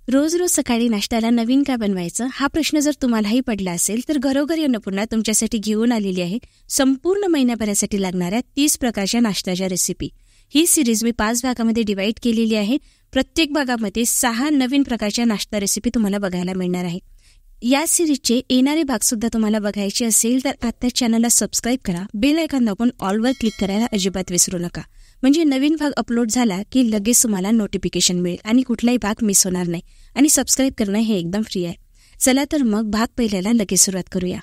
रोज रोज सकाळी नाश्त्याला नवीन काय बनवायचं हा प्रश्न जर तुम्हालाही पडला असेल तर घरोघरी अन्नपूर्णा तुमच्यासाठी घेऊन आलेली आहे संपूर्ण महिन्याभरासाठी लागणाऱ्या 30 प्रकारच्या नाश्त्याच्या रेसिपी. ही सिरीज मी 5 भागामध्ये डिवाइड केलेली आहे. प्रत्येक भागामध्ये 6 नवीन प्रकारच्या नाश्ता रेसिपी तुम्हाला बघायला मिळणार आहे. या सिरीजचे येणारे भाग सुद्धा तुम्हाला बघायचे असेल तर आता चॅनलला सबस्क्राईब करा, बेल आयकॉन दाबून ऑलवर क्लिक करायला अजिबात विसरू नका. म्हणजे नवीन भाग अपलोड झाला की लगेच तुम्हाला नोटिफिकेशन मिळेल आणि कुठलाही भाग मिस होणार नाही. आणि सबस्क्राईब करणं हे एकदम फ्री आहे. चला तर मग भाग पहिल्याला लगेच सुरुवात करूया.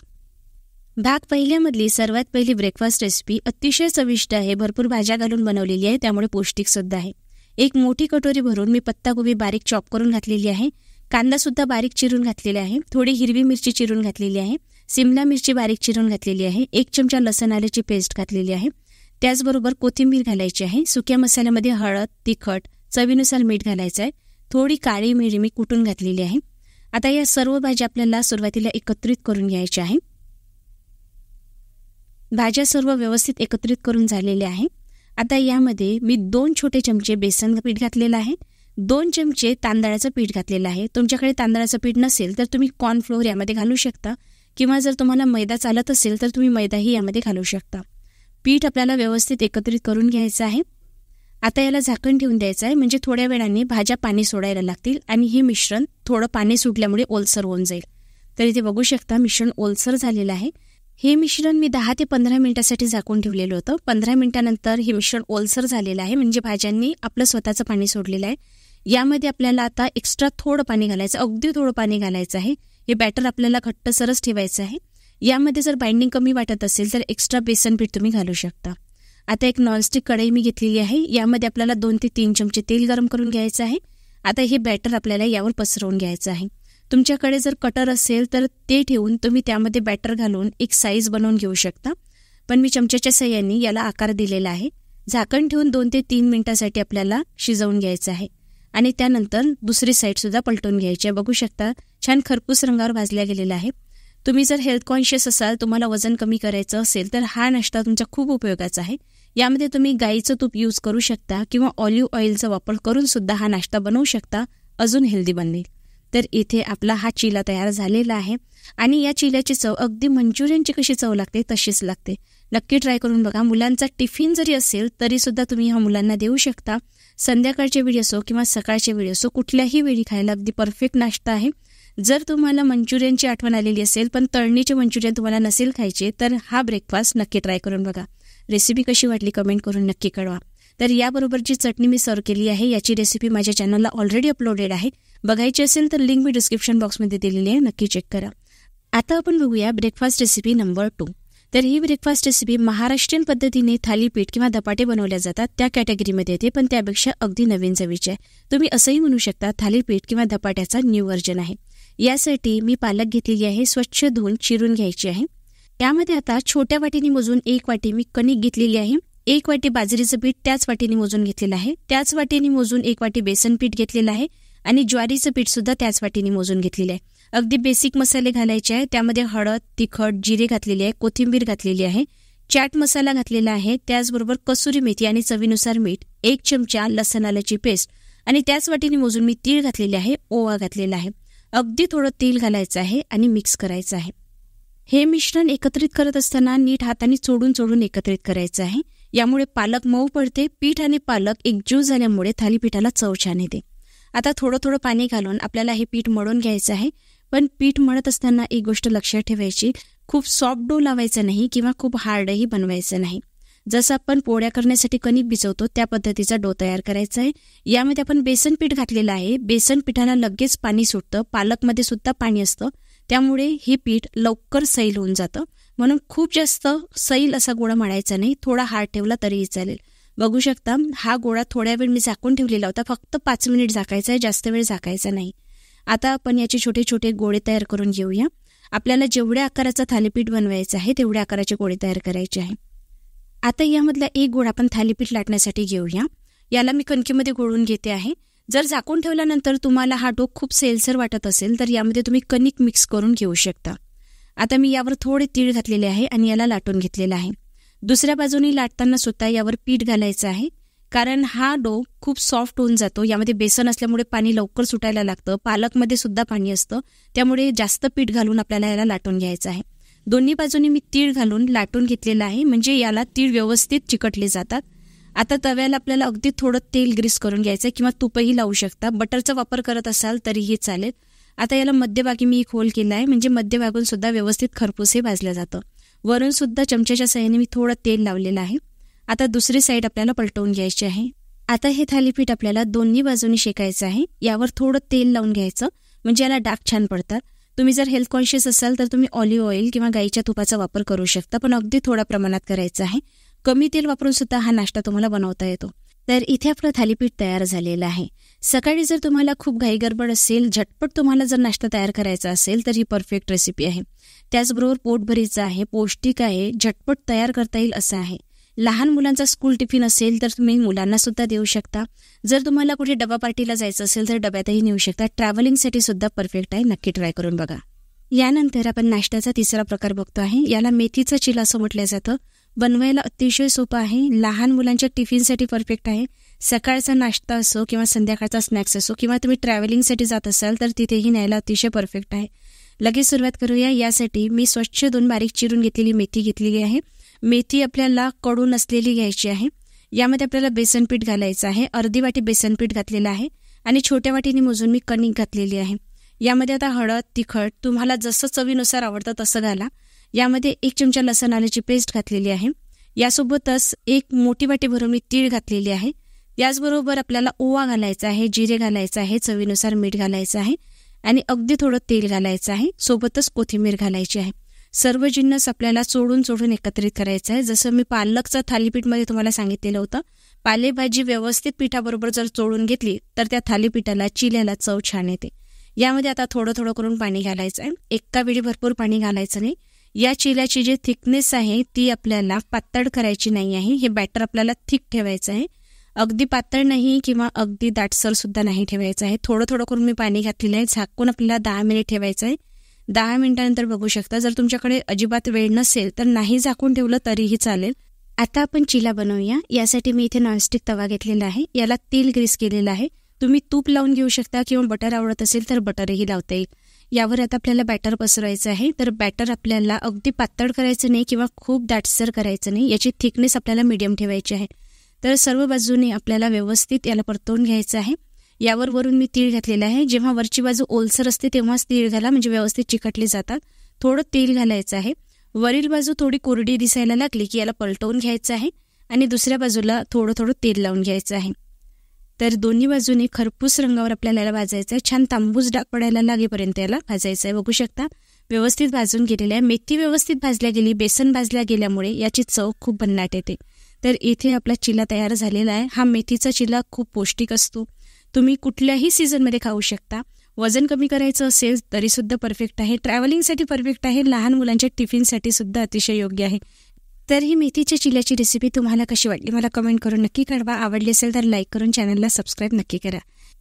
भाग पहिल्यामधली सर्वात पहिली ब्रेकफास्ट रेसिपी अतिशय चविष्ट आहे. भरपूर भाज्या घालून बनवलेली आहे, त्यामुळे पौष्टिक सुद्धा आहे. एक मोठी कटोरी भरून मी पत्ताकोबी बारीक चॉप करून घातलेली आहे. कांदा सुद्धा बारीक चिरून घातलेला आहे. थोडी हिरवी मिरची चिरून घातलेली आहे. सिमला मिरची बारीक चिरून घातलेली आहे. 1 चमचा लसण आल्याची पेस्ट घातलेली आहे. त्याचबरोबर कोथिंबीर घालायची आहे. सुक्या मसाल्यामध्ये हळद, तिखट, चवीनुसार मीठ घालायचं आहे. थोडी काळी मिरी मी कुटून घातलेली आहे. आता या सर्व भाज्या आपल्याला सुरुवातीला एकत्रित करून घ्यायच्या आहे. भाज्या सर्व व्यवस्थित एकत्रित करून झालेल्या आहे. आता यामध्ये मी 2 छोटे चमचे बेसन पीठ घातलेलं आहे. 2 चमचे तांदळाचं पीठ घातलेलं आहे. तुमच्याकडे तांदळाचं पीठ नसेल तर तुम्ही कॉर्नफ्लोअर यामध्ये घालू शकता, किंवा जर तुम्हाला मैदा चालत असेल तर तुम्ही मैदाही यामध्ये घालू शकता. पीठ आपल्याला व्यवस्थित एकत्रित करून घ्यायचं आहे. आता याला झाकण ठेवून द्यायचं आहे, म्हणजे थोड्या वेळाने भाज्या पाणी सोडायला लागतील आणि हे मिश्रण थोडं पाणी सुटल्यामुळे ओलसर होऊन जाईल. तर इथे बघू शकता मिश्रण ओलसर झालेलं आहे. हे मिश्रण मी 10 ते 15 मिनिटासाठी झाकून ठेवलेलं होतं. 15 मिनिटानंतर हे मिश्रण ओलसर झालेलं आहे, म्हणजे भाज्यांनी आपलं स्वतःचं पाणी सोडलेलं आहे. यामध्ये आपल्याला आता एक्स्ट्रा थोडं पाणी घालायचं, अगदी थोडं पाणी घालायचं आहे. हे बॅटर आपल्याला घट्टसरच ठेवायचं आहे. यामध्ये जर बाइंडिंग कमी वाटत असेल तर एक्स्ट्रा बेसन पीठ तुम्ही घालू शकता. आता एक नॉनस्टिक कढई मी घेतलेली आहे. यामध्ये आपल्याला 2 ते 3 चमचे तेल गरम करून घ्यायचं आहे. आता हे बॅटर आपल्याला यावर पसरवून घ्यायचं आहे. तुमच्याकडे जर कटर असेल तर ते ठेवून तुम्ही त्यामध्ये बॅटर घालून एक साईज बनवून घेऊ शकता, पण मी चमच्याच्या सहाय्याने याला आकार दिलेला आहे. झाकण ठेवून 2 ते 3 मिनिटासाठी आपल्याला शिजवून घ्यायचं आहे आणि त्यानंतर दुसरी साईड सुद्धा पलटून घ्यायची आहे. बघू शकता छान खरपूस रंगावर भाजल्या गेलेला आहे. तुम्ही जर हेल्थ कॉन्शियस असाल, तुम्हाला वजन कमी करायचं असेल तर हा नाश्ता तुमचा खूप उपयोगाचा आहे. यामध्ये तुम्ही गाईचं तूप यूज करू शकता किंवा ऑलिव्ह ऑइलचा वापर करून सुद्धा हा नाश्ता बनवू शकता, अजून हेल्दी बनेल. तर इथे आपला हा चिला तयार झालेला आहे आणि या चिल्याची चव अगदी मंचुरियनची कशी चव लागते तशीच लागते. नक्की ट्राय करून बघा. मुलांचा टिफिन जरी असेल तरी सुद्धा तुम्ही हा मुलांना देऊ शकता. संध्याकाळचे वेळी असो किंवा सकाळचे वेळी असो, कुठल्याही वेळी खायला अगदी परफेक्ट नाश्ता आहे. जर तुम्हाला मंचुरियनची आठवण आलेली असेल पण तळणीचे मंचुरियन तुम्हाला नसेल खायचे तर हा ब्रेकफास्ट नक्की ट्राय करून बघा. रेसिपी कशी वाटली कमेंट करून नक्की कळवा. तर याबरोबर जी चटणी मी सर्व केली आहे याची रेसिपी माझ्या चॅनलला ऑलरेडी अपलोडेड आहे. बघायची असेल तर लिंक मी डिस्क्रिप्शन बॉक्समध्ये दिलेली आहे, नक्की चेक करा. आता आपण बघूया ब्रेकफास्ट रेसिपी नंबर 2. तर ही ब्रेकफास्ट रेसिपी महाराष्ट्रीयन पद्धतीने थालीपीठ किंवा धपाटे बनवल्या जातात त्या कॅटेगरीमध्ये येते, पण त्यापेक्षा अगदी नवीन चवीची आहे. तुम्ही असंही म्हणू शकता थालीपीठ किंवा धपाट्याचा न्यू व्हर्जन आहे. यासाठी मी पालक घेतलेली आहे, स्वच्छ धुवून चिरून घ्यायची आहे. यामध्ये आता छोट्या वाटीने मोजून 1 वाटी मी कणिक घेतलेली आहे. 1 वाटी बाजरीचं पीठ त्याच वाटीने मोजून घेतलेलं आहे. त्याच वाटीने मोजून 1 वाटी बेसन पीठ घेतलेलं आहे आणि ज्वारीचं पीठ सुद्धा त्याच वाटीने मोजून घेतलेलं आहे. अगदी बेसिक मसाले घालायचे आहे. त्यामध्ये हळद, तिखट, जिरे घातलेली आहे, कोथिंबीर घातलेली आहे, चाट मसाला घातलेला आहे, त्याचबरोबर कसुरी मेथी आणि चवीनुसार मीठ, 1 चमचा लसण आल्याची पेस्ट आणि त्याच वाटीने मोजून मी तीळ घातलेले आहे, ओवा घातलेला आहे. अगदी थोडं तेल घालायचं आहे आणि मिक्स करायचं आहे. हे मिश्रण एकत्रित करत असताना नीट हाताने चोडून एकत्रित करायचं आहे. यामुळे पालक मऊ पडते. पीठ आणि पालक एकजीव झाल्यामुळे थालीपीठाला चव छान येते. आता थोडं पाणी घालून आपल्याला हे पीठ मळून घ्यायचं आहे. पण पीठ मळत असताना एक गोष्ट लक्षात ठेवायची, खूप सॉफ्ट डो लावायचा नाही किंवा खूप हार्डही बनवायचं नाही. जसं आपण पोळ्या करण्यासाठी कणिक भिजवतो त्या पद्धतीचा डो तयार करायचा आहे. यामध्ये आपण बेसन पीठ घातलेलं आहे. बेसन पिठाला लगेच पाणी सुटतं, पालकमध्ये सुद्धा पाणी असतं, त्यामुळे हे पीठ लवकर सैल होऊन जातं. म्हणून खूप जास्त सैल असा गोळा मळायचा नाही, थोडा हार्ड ठेवला तरीही चालेल. बघू शकता हा गोळा थोड्या वेळ मी झाकून ठेवलेला होता. फक्त 5 मिनिट झाकायचा आहे, जास्त वेळ झाकायचा नाही. आता आपण याचे छोटे छोटे गोळे तयार करून घेऊया. आपल्याला जेवढ्या आकाराचा थालीपीठ बनवायचं आहे तेवढ्या आकाराचे गोळे तयार करायचे आहे. आता यामधला एक गोळा आपण थालीपीठ लाटण्यासाठी घेऊया. याला मी कणकीमध्ये घोळून घेते आहे. जर झाकून ठेवल्यानंतर तुम्हाला हा डो खूप सेलसर वाटत असेल तर यामध्ये तुम्ही कणिक मिक्स करून घेऊ शकता. आता मी यावर थोडे तीळ घातलेले आहे आणि याला लाटून घेतलेलं आहे. दुसऱ्या बाजूने लाटताना सुद्धा यावर पीठ घालायचं आहे. कारण हा डो खूप सॉफ्ट होऊन जातो. यामध्ये बेसन असल्यामुळे पाणी लवकर सुटायला लागतं. पालकमध्ये सुद्धा पाणी असतं, त्यामुळे जास्त पीठ घालून आपल्याला याला लाटून घ्यायचं आहे. दोन्ही बाजूनी मी तीळ घालून लाटून घेतलेलं आहे, म्हणजे याला तीळ व्यवस्थित चिकटले जातात. आता तव्याला आपल्याला अगदी थोडं तेल ग्रीस करून घ्यायचं किंवा तूपही लावू शकता. बटरचा वापर करत असाल तरीही चालेल. आता याला मध्यभागी मी एक होल केला आहे, म्हणजे मध्यभागून सुद्धा व्यवस्थित खरपूस हे भाजलं जातं. वरून सुद्धा चमच्याच्या साहाय्याने मी थोडं तेल लावलेलं आहे. आता दुसरी साईड आपल्याला पलटवून घ्यायची आहे. आता हे थालीपीठ आपल्याला दोन्ही बाजूनी शेकायचं आहे. यावर थोडं तेल लावून घ्यायचं, म्हणजे याला डाग छान पडतात. तुम्ही जर हेल्थ कॉन्शियस असाल तर तुम्ही ऑलिव्ह ऑइल किंवा गाईच्या तुपाचा वापर करू शकता, पण अगदी थोड्या प्रमाणात करायचं आहे. कमी तेल वापरून सुद्धा हा नाश्ता तुम्हाला बनवता येतो. तर इथे आपलं थालीपीठ तयार झालेलं आहे. सकाळी जर तुम्हाला खूप घाई गडबड असेल, झटपट तुम्हाला जर नाश्ता तयार करायचा असेल तर ही परफेक्ट रेसिपी आहे. त्याचबरोबर पोटभरीचं आहे, पौष्टिक आहे, झटपट तयार करता येईल असं आहे. लहान मुलांचा स्कूल टिफिन असेल तर तुम्ही मुलांना सुद्धा देऊ शकता. जर तुम्हाला कुठे डबा पार्टीला जायचं असेल तर डब्यातही नेऊ शकता. ट्रॅव्हलिंगसाठी सुद्धा परफेक्ट आहे. नक्की ट्राय करून बघा. यानंतर आपण नाश्त्याचा तिसरा प्रकार बघतो आहे. याला मेथीचा चिला असं म्हटलं जातं. बनवायला अतिशय सोपं आहे. लहान मुलांच्या टिफिनसाठी परफेक्ट आहे. सकाळचा नाश्ता असो किंवा संध्याकाळचा स्नॅक्स असो किंवा तुम्ही ट्रॅव्हलिंगसाठी जात असाल तर तिथेही न्यायला अतिशय परफेक्ट आहे. लगेच सुरुवात करूया. यासाठी मी स्वच्छ धुवून बारीक चिरून घेतलेली मेथी घेतलेली आहे. मेथी आपल्याला कडू नसलेली घ्यायची आहे. यामध्ये आपल्याला बेसन पीठ घालायचं आहे. अर्धी वाटी बेसन पीठ घातलेलं आहे आणि छोट्या वाटीने मोजून मी कणिक घातलेली आहे. यामध्ये आता हळद, तिखट तुम्हाला जसं चवीनुसार आवडतं तसं घाला. यामध्ये 1 चमचा लसण आल्याची पेस्ट घातलेली आहे. यासोबतच 1 मोठी वाटी भरून मी तीळ घातलेली आहे. याचबरोबर आपल्याला ओवा घालायचा आहे, जिरे घालायचं आहे, चवीनुसार मीठ घालायचं आहे आणि अगदी थोडं तेल घालायचं आहे. सोबतच कोथिंबीर घालायची आहे. सर्व जिन्नस आपल्याला चोडून एकत्रित करायचं आहे. जसं मी पालकचं थालीपीठमध्ये तुम्हाला सांगितलेलं होतं, पालेभाजी व्यवस्थित पिठाबरोबर जर चोळून घेतली तर त्या थालीपीठाला, चिल्याला चव छान येते. यामध्ये आता थोडं करून पाणी घालायचं आहे. एका वेळी भरपूर पाणी घालायचं नाही. या चिल्याची जी थिकनेस आहे ती आपल्याला पातळ करायची नाही आहे. हे बॅटर आपल्याला थिक ठेवायचं आहे. अगदी पातळ नाही किंवा अगदी दाटसर सुद्धा नाही ठेवायचं आहे. थोडं करून मी पाणी घातलेलं आहे. झाकून आपल्याला 10 मिनिट ठेवायचं आहे. 10 मिनिटांनंतर बघू शकता. जर तुमच्याकडे अजिबात वेळ नसेल तर नाही झाकून ठेवलं तरीही चालेल. आता आपण चिला बनवूया. यासाठी मी इथे नॉनस्टिक तवा घेतलेला आहे. याला तेल ग्रीस केलेलं आहे. तुम्ही तूप लावून घेऊ शकता किंवा बटर आवडत असेल तर बटरही लावता येईल. यावर आता आपल्याला बॅटर पसरवायचं आहे. तर बॅटर आपल्याला अगदी पातळ करायचं नाही किंवा खूप दाटसर करायचं नाही. याची थिकनेस आपल्याला मीडियम ठेवायची आहे. तर सर्व बाजूने आपल्याला व्यवस्थित याला परतवून घ्यायचं आहे. यावर वरून मी तीळ घातलेलं आहे. जेव्हा वरची बाजू ओलसर असते तेव्हाच तीळ घाला, म्हणजे व्यवस्थित चिकटले जातात. थोडं तेल घालायचं आहे. वरील बाजू थोडी कोरडी दिसायला लागली की याला पलटवून घ्यायचं आहे आणि दुसऱ्या बाजूला थोडं तेल लावून घ्यायचं आहे. तर दोन्ही बाजूने खरपूस रंगावर आपल्याला याला भाजायचं आहे. छान तांबूस डाग पडायला लागेपर्यंत याला भाजायचं आहे. बघू शकता व्यवस्थित भाजून गेलेलं आहे. मेथी व्यवस्थित भाजल्या गेली, बेसन भाजल्या गेल्यामुळे याची चव खूप भन्नाट येते. तर इथे आपला चिला तयार झालेला आहे. हा मेथीचा चिला खूप पौष्टिक असतो. तुम्ही कुठल्याही सीझनमध्ये खाऊ शकता. वजन कमी करायचं असेल तरी सुद्धा परफेक्ट आहे. ट्रॅव्हलिंगसाठी परफेक्ट आहे. लहान मुलांच्या टिफिनसाठी सुद्धा अतिशय योग्य आहे. तर ही मेथीच्या चिल्याची रेसिपी तुम्हाला कशी वाटली मला कमेंट करून नक्की कळवा. आवडली असेल तर लाईक करून चॅनलला सबस्क्राईब नक्की करा.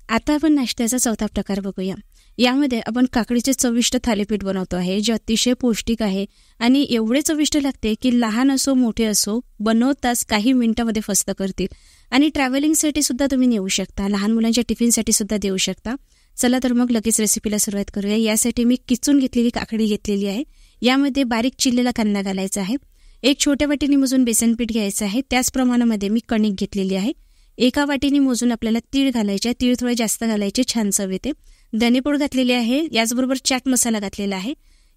आता आपण नाश्त्याचा चौथा प्रकार बघूया. यामध्ये आपण काकडीचे चविष्ट थालीपीठ बनवतो आहे, जे अतिशय पौष्टिक आहे आणि एवढे चविष्ट लागते की लहान असो मोठे असो बनवताच काही मिनिटांमध्ये फस्त करतील. आणि ट्रॅव्हलिंगसाठी सुद्धा तुम्ही नेऊ शकता, लहान मुलांच्या टिफिनसाठी सुद्धा देऊ शकता. चला तर मग लगेच रेसिपीला सुरुवात करूया. यासाठी मी किचून घेतलेली काकडी घेतलेली आहे. यामध्ये बारीक चिरलेला कांदा घालायचा आहे. 1 छोट्या वाटीने मोजून बेसन पीठ घ्यायचं आहे. त्याच प्रमाणामध्ये मी कणिक घेतलेली आहे. 1 वाटीने मोजून आपल्याला तीळ घालायचे आहे. तीळ थोडे जास्त घालायचे, छान चव येते. धनेपूड घातलेली आहे. याचबरोबर चाट मसाला घातलेला आहे.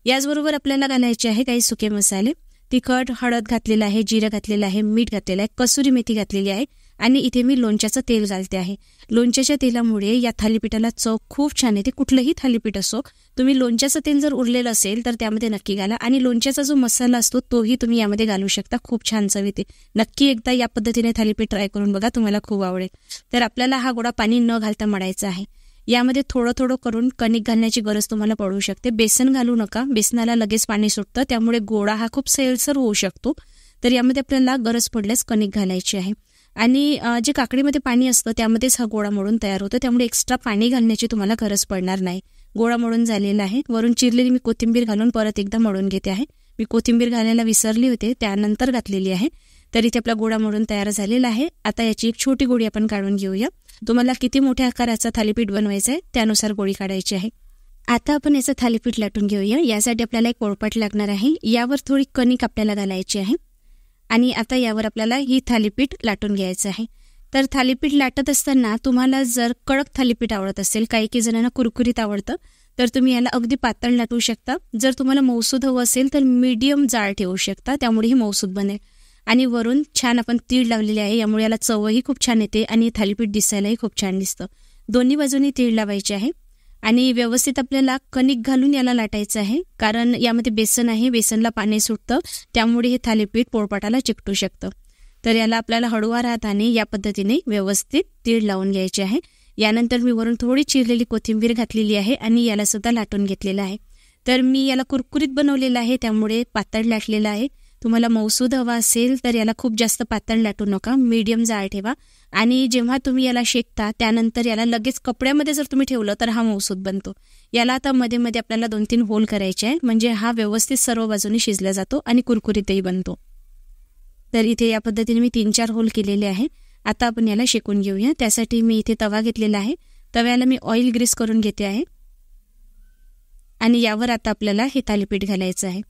याचबरोबर आपल्याला घालायचे आहे काही सुके मसाले. तिखट, हळद घातलेलं आहे, जिरं घातलेलं आहे, मीठ घातलेलं आहे, कसुरी मेथी घातलेली आहे आणि इथे मी लोणच्याचं तेल घालते आहे. लोणच्याच्या तेलामुळे या थालीपीठाला चव खूप छान येते. कुठलंही थालीपीठ असो, तुम्ही लोणच्याचं तेल जर उरलेलं असेल तर त्यामध्ये नक्की घाला आणि लोणच्याचा जो मसाला असतो तोही तुम्ही यामध्ये घालू शकता. खूप छान चव येते. नक्की एकदा या पद्धतीने थालीपीठ ट्राय करून बघा, तुम्हाला खूप आवडेल. तर आपल्याला हा गोळा पाणी न घालता मळायचा आहे. यामध्ये थोडं करून कणिक घालण्याची गरज तुम्हाला पडू शकते. बेसन घालू नका, बेसनाला लगेच पाणी सुटतं, त्यामुळे गोळा हा खूप सैलसर होऊ शकतो. तर यामध्ये आपल्याला गरज पडल्यास कणिक घालायची आहे. आणि जे काकडीमध्ये पाणी असतं त्यामध्येच हा गोळा मळून तयार होतो, त्यामुळे एक्स्ट्रा पाणी घालण्याची तुम्हाला गरज पडणार नाही. गोळा मळून झालेला आहे. वरून चिरलेली मी कोथिंबीर घालून परत एकदा मळून घेते आहे. मी कोथिंबीर घालायला विसरली होते, त्यानंतर घातलेली आहे. तर इथे आपला गोळा मोडून तयार झालेला आहे. आता याची एक छोटी गोळी आपण काढून घेऊया. तुम्हाला किती मोठ्या आकाराचा थालीपीठ बनवायचं आहे त्यानुसार गोळी काढायची आहे. आता आपण याचं थालीपीठ लाटून घेऊया. यासाठी आपल्याला एक पोळपाट लागणार आहे. यावर थोडी कणिक आपल्याला घालायची आहे आणि आता यावर आपल्याला ही थालीपीठ लाटून घ्यायचं आहे. तर थालीपीठ लाटत असताना तुम्हाला जर कडक थालीपीठ आवडत असेल, काही जणांना कुरकुरीत आवडतं, तर तुम्ही याला अगदी पातळ लाटू शकता. जर तुम्हाला मऊसूद हवं असेल तर मीडियम जाळ ठेवू शकता, त्यामुळे ही मऊसूद बनेल. आणि वरून छान आपण तीळ लावलेले आहे, यामुळे याला चवही खूप छान येते आणि थालीपीठ दिसायलाही खूप छान दिसतं. दोन्ही बाजूनी तीळ लावायचे आहे आणि व्यवस्थित आपल्याला कणिक घालून याला लाटायचं आहे, कारण यामध्ये बेसन आहे, बेसनला पाणी सुटतं, त्यामुळे हे थालीपीठ पोळपाटाला चिकटू शकतं. तर याला आपल्याला हळूवार हाताने या पद्धतीने व्यवस्थित तीळ लावून घ्यायचे आहे. यानंतर मी वरून थोडी चिरलेली कोथिंबीर घातलेली आहे आणि याला सुद्धा लाटून घेतलेलं आहे. तर मी याला कुरकुरीत बनवलेलं आहे, त्यामुळे पातळ लाटलेलं आहे. तुम्हाला मऊसूद हवा असेल तर याला खूप जास्त पातळ लाटू नका, मीडियम जाळ ठेवा. आणि जेव्हा तुम्ही याला शेकता त्यानंतर याला लगेच कपड्यामध्ये जर तुम्ही ठेवलं तर हा मऊसूद बनतो. याला आता मध्ये मध्ये आपल्याला 2-3 होल करायचे आहे, म्हणजे हा व्यवस्थित सर्व बाजूनी शिजला जातो आणि कुरकुरीतही बनतो. तर इथे या पद्धतीने मी 3-4 होल केलेले आहे. आता आपण याला शेकून घेऊया. त्यासाठी मी इथे तवा घेतलेला आहे. तव्याला मी ऑइल ग्रीस करून घेते आहे आणि यावर आता आपल्याला हे थालीपीठ घालायचं आहे.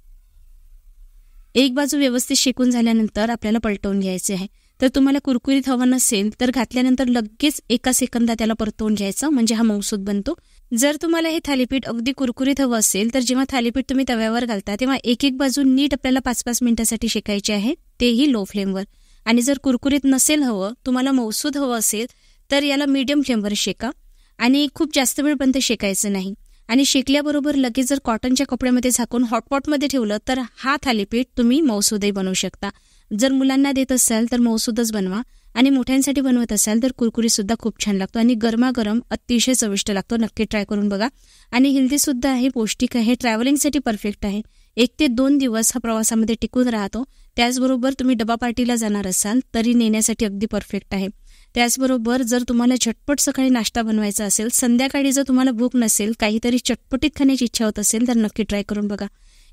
एक बाजू व्यवस्थित शेकून झाल्यानंतर आपल्याला पलटवून घ्यायचे आहे. तर तुम्हाला कुरकुरीत हवं नसेल तर घातल्यानंतर लगेच 1 सेकंदात त्याला परतवून घ्यायचं, म्हणजे हा मऊसूद बनतो. जर तुम्हाला हे थालीपीठ अगदी कुरकुरीत हवं असेल तर जेव्हा थालीपीठ तुम्ही तव्यावर घालता तेव्हा एक बाजू नीट आपल्याला 5-5 मिनिटासाठी शेकायची आहे, तेही लो फ्लेमवर. आणि जर कुरकुरीत नसेल हवं, तुम्हाला मऊसूद हवं असेल तर याला मीडियम फ्लेमवर शेका आणि खूप जास्त वेळपर्यंत शेकायचं नाही. आणि शेकल्याबरोबर लगेच जर कॉटनच्या कपड्यामध्ये झाकून हॉटपॉटमध्ये ठेवलं तर हा थालीपीठ तुम्ही मऊसूदही बनवू शकता. जर मुलांना देत असाल तर मऊसूदच बनवा आणि मोठ्यांसाठी बनवत असाल तर कुरकुरीत सुद्धा खूप छान लागतो आणि गरमागरम अतिशय चविष्ट लागतो. नक्की ट्राय करून बघा. आणि हेल्दी सुद्धा आहे, पौष्टिक आहे, ट्रॅव्हलिंगसाठी परफेक्ट आहे. 1 ते 2 दिवस हा प्रवासामध्ये टिकून राहतो. त्याचबरोबर तुम्ही डबा पार्टीला जाणार असाल तरी नेण्यासाठी अगदी परफेक्ट आहे. त्याचबरोबर जर तुम्हाला झटपट सकाळी नाश्ता बनवायचा असेल, संध्याकाळी जर तुम्हाला भूक नसेल, काहीतरी चटपटीत खाण्याची इच्छा होत असेल तर नक्की ट्राय करून बघा.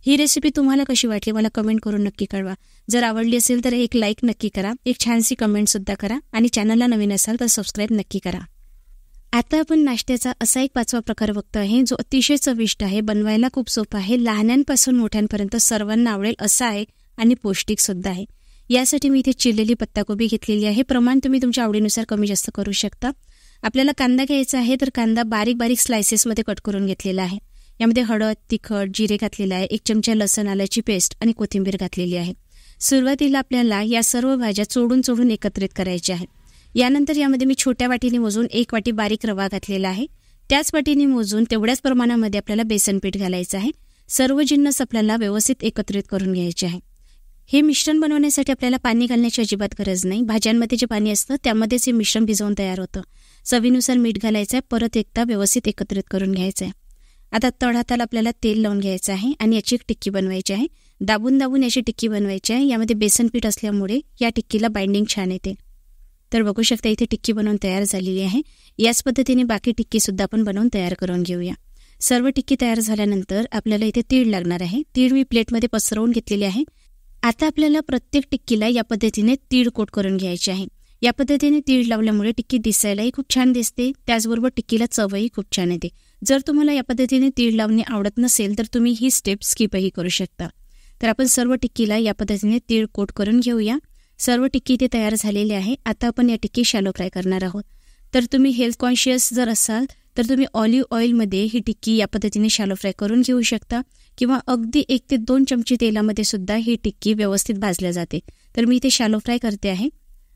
ही रेसिपी तुम्हाला कशी वाटली मला कमेंट करून नक्की कळवा. जर आवडली असेल तर एक लाईक नक्की करा, एक छानशी कमेंट सुद्धा करा आणि चॅनलला नवीन असाल तर सबस्क्राईब नक्की करा. आता आपण नाश्त्याचा असा एक 5वा प्रकार बघतो आहे जो अतिशय चविष्ट आहे, बनवायला खूप सोपा आहे, लहानांपासून मोठ्यांपर्यंत सर्वांना आवडेल असा आहे आणि पौष्टिक सुद्धा आहे. यासाठी मी इथे चिरलेली पत्ताकोबी घेतलेली आहे. प्रमाण तुम्ही तुमच्या आवडीनुसार कमी जास्त करू शकता. आपल्याला कांदा घ्यायचा आहे, तर कांदा बारीक बारीक स्लायसेसमध्ये कट करून घेतलेला आहे. यामध्ये हळद, तिखट, जिरे घातलेलं आहे, 1 चमचा लसण आल्याची पेस्ट आणि कोथिंबीर घातलेली आहे. सुरुवातीला आपल्याला या सर्व भाज्या चोडून एकत्रित करायच्या आहेत. यानंतर यामध्ये मी छोट्या वाटीने मोजून 1 वाटी बारीक रवा घातलेला आहे. त्याच वाटीने मोजून तेवढ्याच प्रमाणामध्ये आपल्याला बेसन पीठ घालायचं आहे. सर्व जिन्नस आपल्याला व्यवस्थित एकत्रित करून घ्यायचे आहे. हे मिश्रण बनवण्यासाठी आपल्याला पाणी घालण्याची अजिबात गरज नाही. भाज्यांमध्ये जे पाणी असतं त्यामध्येच हे मिश्रण भिजवून तयार होतं. चवीनुसार मीठ घालायचं आहे. परत एकदा व्यवस्थित एकत्रित करून घ्यायचं आहे. आता तळहाताला आपल्याला तेल लावून घ्यायचं आहे आणि याची एक टिक्की बनवायची आहे. दाबून याची टिक्की बनवायची आहे. यामध्ये बेसन पीठ असल्यामुळे या टिक्कीला बाइंडिंग छान येते. तर बघू शकता इथे टिक्की बनवून तयार झालेली आहे. याच पद्धतीने बाकी टिक्की सुद्धा आपण बनवून तयार करून घेऊया. सर्व टिक्की तयार झाल्यानंतर आपल्याला इथे तीळ लागणार आहे. तीळ मी प्लेटमध्ये पसरवून घेतलेली आहे. आता आपल्याला प्रत्येक टिक्कीला या पद्धतीने तीळ कोट करून घ्यायचे आहे. या पद्धतीने तीळ लावल्यामुळे टिक्की दिसायलाही खूप छान दिसते, त्याचबरोबर टिक्कीला चवही खूप छान येते. जर तुम्हाला या पद्धतीने तीळ लावणे आवडत नसेल तर तुम्ही ही स्टेप स्किपही करू शकता. तर आपण सर्व टिक्कीला या पद्धतीने तीळ कोट करून घेऊया. सर्व टिक्की इथे तयार झालेली आहे. आता आपण या टिक्की शॅलो फ्राय करणार आहोत. तर तुम्ही हेल्थ कॉन्शियस जर असाल तर तुम्ही ऑलिव्ह ऑइलमध्ये ही टिक्की या पद्धतीने शॅलो फ्राय करून घेऊ शकता किंवा अगदी 1 ते 2 चमचे तेलामध्ये सुद्धा ही टिक्की व्यवस्थित भाजल्या जाते. तर मी इथे शॅलो फ्राय करते आहे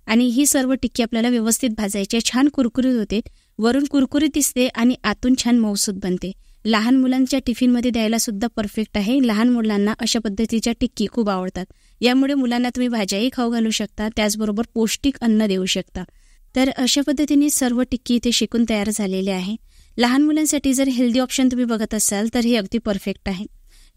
आणि ही सर्व टिक्की आपल्याला व्यवस्थित भाजायची आहे. छान कुरकुरीत होते, वरून कुरकुरीत दिसते आणि आतून छान मऊसूद बनते. लहान मुलांच्या टिफिनमध्ये द्यायला सुद्धा परफेक्ट आहे. लहान मुलांना अशा पद्धतीच्या टिक्की खूप आवडतात. यामुळे मुलांना तुम्ही भाज्याही खाऊ घालू शकता, त्याचबरोबर पौष्टिक अन्न देऊ शकता. तर अशा पद्धतीने सर्व टिक्की इथे शिकून तयार झालेले आहे. लहान मुलांसाठी जर हेल्दी ऑप्शन तुम्ही बघत असाल तर हे अगदी परफेक्ट आहे.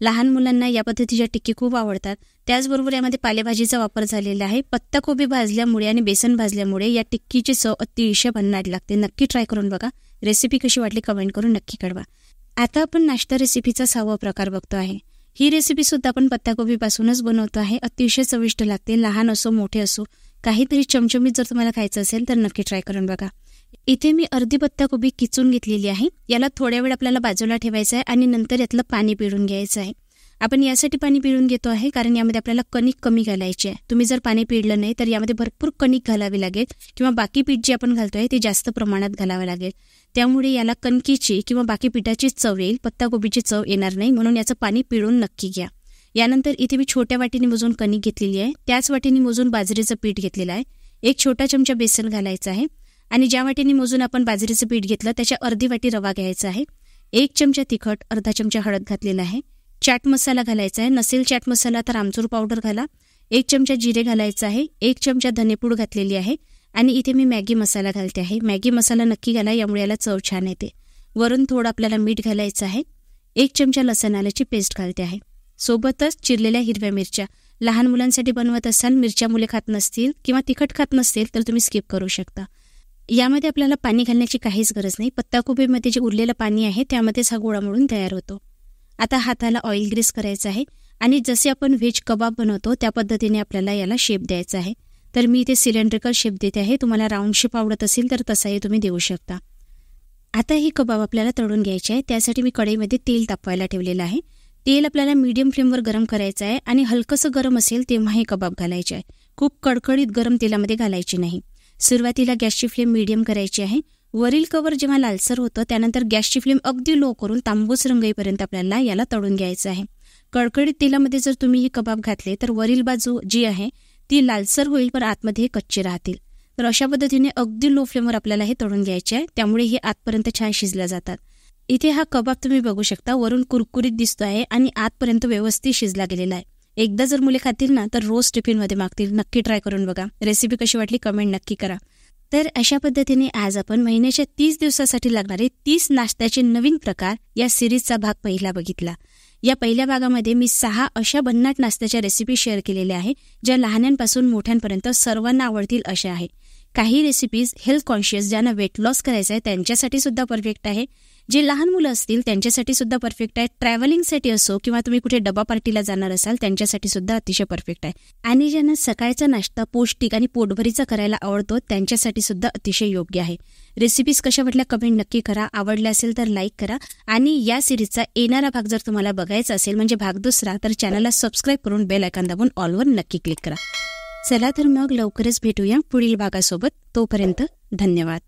लहान मुलांना या पद्धतीच्या टिक्की खूप आवडतात. त्याचबरोबर यामध्ये पालेभाजीचा वापर झालेला आहे. पत्ताकोबी भाजल्यामुळे आणि बेसन भाजल्यामुळे या टिक्कीची चव अतिशय भन्नाट लागते. नक्की ट्राय करून बघा. रेसिपी कशी वाटली कमेंट करून नक्की कळवा. आता आपण नाश्ता रेसिपीचा 6वा प्रकार बघतो आहे. ही रेसिपी सुद्धा आपण पत्ताकोबीपासूनच बनवतो आहे. अतिशय चविष्ट लागते. लहान असो मोठे असो, काहीतरी चमचमीत जर तुम्हाला खायचं असेल तर नक्की ट्राय करून बघा. इथे मी अर्धी पत्ताकोबी किचून घेतलेली आहे. याला थोड्या वेळ आपल्याला बाजूला ठेवायचं आहे आणि नंतर यातलं पाणी पिळून घ्यायचं आहे. आपण यासाठी पाणी पिळून घेतो आहे कारण यामध्ये आपल्याला कणिक कमी घालायची आहे. तुम्ही जर पाणी पिळलं नाही तर यामध्ये भरपूर कणिक घालावी लागेल किंवा बाकी पीठ जे आपण घालतोय ते जास्त प्रमाणात घालावं लागेल. त्यामुळे याला कणकीची किंवा बाकी पिठाची चव येईल, पत्ताकोबीची चव येणार नाही. म्हणून याचं पाणी पिळून नक्की घ्या. यानंतर इथे मी छोट्या वाटीने मोजून कणिक घेतलेली आहे. त्याच वाटीने मोजून बाजरीचं पीठ घेतलेलं आहे. 1 छोटा चमचा बेसन घालायचं आहे आणि ज्या वाटीने मोजून आपण बाजरीचं पीठ घेतलं त्याच्या अर्धी वाटी रवा घ्यायचा आहे. 1 चमचा तिखट, अर्धा चमचा हळद घातलेला आहे. चाट मसाला घालायचा आहे. नसेल चाट मसाला तर आमचूर पावडर घाला. 1 चमचा जिरे घालायचं आहे. 1 चमचा धनेपूड घातलेली आहे आणि इथे मी मॅगी मसाला घालते आहे. मॅगी मसाला नक्की घाला, यामुळे याला चव छान येते. वरून थोडं आपल्याला मीठ घालायचं आहे. 1 चमचा लसण आल्याची पेस्ट घालते आहे. सोबतच चिरलेल्या हिरव्या मिरच्या. लहान मुलांसाठी बनवत असाल, मिरच्या मुले खात नसतील किंवा तिखट खात नसतील तर तुम्ही स्किप करू शकता. यामध्ये आपल्याला पाणी घालण्याची काहीच गरज नाही. पत्ताकोबीमध्ये जे उरलेलं पाणी आहे त्यामध्येच हा गोळा मळून तयार होतो. आता हाताला ऑइल ग्रीस करायचं आहे आणि जसे आपण व्हेज कबाब बनवतो त्या पद्धतीने आपल्याला याला शेप द्यायचा आहे. तर मी इथे सिलेंड्रिकल शेप देते आहे. तुम्हाला राऊंड शेप आवडत असेल तर तसाही तुम्ही देऊ शकता. आता ही कबाब आपल्याला तळून घ्यायचे आहे. त्यासाठी मी कढईमध्ये तेल तापवायला ठेवलेलं आहे. तेल आपल्याला मीडियम फ्लेमवर गरम करायचं आहे आणि हलकंसं गरम असेल तेव्हा हे कबाब घालायचे आहे. खूप कडकडीत गरम तेलामध्ये घालायची नाही. सुरुवातीला गॅसची फ्लेम मीडियम करायची आहे. वरील कवर जेव्हा लालसर होतं त्यानंतर गॅसची फ्लेम अगदी लो करून तांबूस रंग येईपर्यंत आपल्याला याला तळून घ्यायचं आहे. कडकडीत तेलामध्ये जर तुम्ही हे कबाब घातले तर वरील बाजू जी आहे ती लालसर होईल पण आतमध्ये कच्चे राहतील. तर अशा पद्धतीने अगदी लो फ्लेमवर आपल्याला हे तळून घ्यायचे आहे. त्यामुळे हे आतपर्यंत छान शिजल्या जातात. इथे हा कबाब तुम्ही बघू शकता, वरून कुरकुरीत दिसतो आहे आणि आतपर्यंत व्यवस्थित शिजला गेलेला आहे. एकदा जर मुले खातील ना तर रोज टिफिनमध्ये मागतील. नक्की ट्राय करून बघा. रेसिपी कशी वाटली कमेंट नक्की करा. तर अशा पद्धतीने आज आपण महिन्याच्या 30 दिवसासाठी लागणारे 30 नाश्त्याचे नवीन प्रकार या सिरीजचा भाग पहिला बघितला. या पहिल्या भागामध्ये मी 6 अशा भन्नाट नाश्त्याच्या रेसिपी शेअर केलेल्या आहे ज्या लहानांपासून मोठ्यांपर्यंत सर्वांना आवडतील अशा आहे. काही रेसिपीज हेल्थ कॉन्शियस ज्यांना वेट लॉस करायचं आहे त्यांच्यासाठी सुद्धा परफेक्ट आहे. जे लहान मुलं असतील त्यांच्यासाठी सुद्धा परफेक्ट आहे. ट्रॅव्हलिंगसाठी असो किंवा तुम्ही कुठे डबा पार्टीला जाणार असाल त्यांच्यासाठी सुद्धा अतिशय परफेक्ट आहे. आणि ज्यांना सकाळचा नाश्ता पौष्टिक आणि पोटभरीचा करायला आवडतो त्यांच्यासाठी सुद्धा अतिशय योग्य आहे. रेसिपीज कशा वाटल्या कमेंट नक्की करा. आवडल्या असेल तर लाईक करा आणि या सिरीजचा येणारा भाग जर तुम्हाला बघायचा असेल म्हणजे भाग दुसरा तर चॅनलला सबस्क्राईब करून बेल आयकॉन दाबून ऑलवर नक्की क्लिक करा. चला तर मग लवकरच भेटूया पुढील भागासोबत. तोपर्यंत धन्यवाद.